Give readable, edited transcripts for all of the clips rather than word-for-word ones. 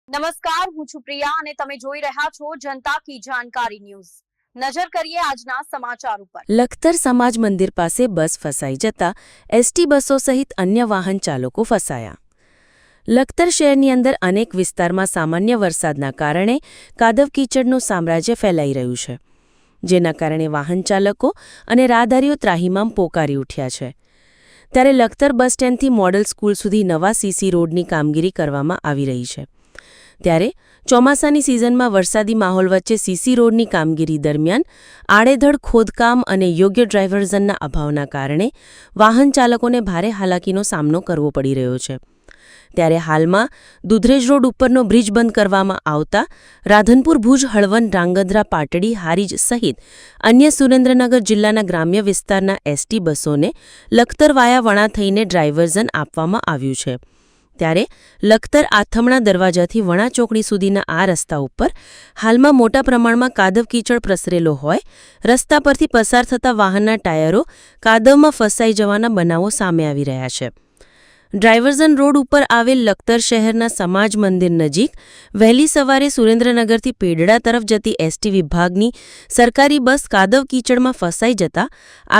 નમસ્કાર, હું છું પ્રિયા અને તમે જોઈ રહ્યા છો જનતા કી જાણકારી ન્યૂઝ। નજર કરીએ આજના સમાચાર ઉપર। લખતર સમાજ મંદિર પાસે બસ ફસાઈ જતા એસટી બસો સહિત અન્ય વાહન ચાલકો ફસાયા। લખતર શહેરની અંદર અનેક વિસ્તારમાં સામાન્ય વરસાદના કારણે કાદવ કીચડનું સામ્રાજ્ય ફેલાઈ રહ્યું છે, જેના કારણે વાહન ચાલકો અને રાહદારીઓ ત્રાહિમામ પોકારી ઉઠ્યા છે। ત્યારે લખતર બસ સ્ટેન્ડથી મોડલ સ્કૂલ સુધી નવા સીસી રોડની કામગીરી કરવામાં આવી રહી છે। ત્યારે ચોમાસાની સિઝનમાં વરસાદી માહોલ વચ્ચે સીસી રોડની કામગીરી દરમિયાન આડેધડ ખોદકામ અને યોગ્ય ડ્રાઇવર્ઝનના અભાવના કારણે વાહન ચાલકોને ભારે હાલાકીનો સામનો કરવો પડી રહ્યો છે। ત્યારે હાલમાં દુધરેજ રોડ ઉપરનો બ્રિજ બંધ કરવામાં આવતા રાધનપુર, ભુજ, હળવદ, ધ્રાંગધ્રા, પાટડી, હારીજ સહિત અન્ય સુરેન્દ્રનગર જિલ્લાના ગ્રામ્ય વિસ્તારના એસટી બસોને લખતર વાયા વણા થઈને ડ્રાઇવર્ઝન આપવામાં આવ્યું છે। ત્યારે લખતર આથમણા દરવાજાથી વણા ચોકડી સુધીના આ રસ્તા ઉપર હાલમાં મોટા પ્રમાણમાં કાદવ કીચડ પ્રસરેલો હોય રસ્તા પરથી પસાર થતા વાહનના ટાયરો કાદવમાં ફસાઈ જવાના બનાવો સામે આવી રહ્યા છે। ડ્રાઇવર્ઝન રોડ ઉપર આવેલ લખતર શહેરના સમાજ મંદિર નજીક વહેલી સવારે સુરેન્દ્રનગરથી પેડડા તરફ જતી એસટી વિભાગની સરકારી બસ કાદવ કીચડમાં ફસાઈ જતા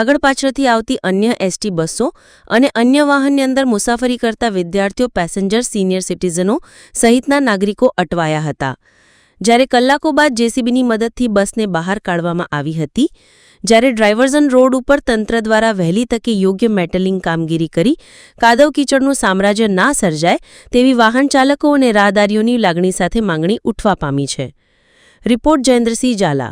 આગળ પાછળથી આવતી અન્ય એસટી બસો અને અન્ય વાહનની અંદર મુસાફરી કરતા વિદ્યાર્થીઓ, પેસેન્જર, સિનિયર સિટીઝનો સહિતના નાગરિકો અટવાયા હતા। જ્યારે કલાકો બાદ જેસીબીની મદદથી બસને બહાર કાઢવામાં આવી હતી। જ્યારે ડ્રાઇવર્ઝન રોડ ઉપર તંત્ર દ્વારા વહેલી તકે યોગ્ય મેટલિંગ કામગીરી કરી કાદવ કીચડનું સામ્રાજ્ય ના સર્જાય તેવી વાહન ચાલકો અને રાહદારીઓની લાગણી સાથે માંગણી ઉઠવા પામી છે। રિપોર્ટ જયેન્દ્રસિંહ ઝાલા।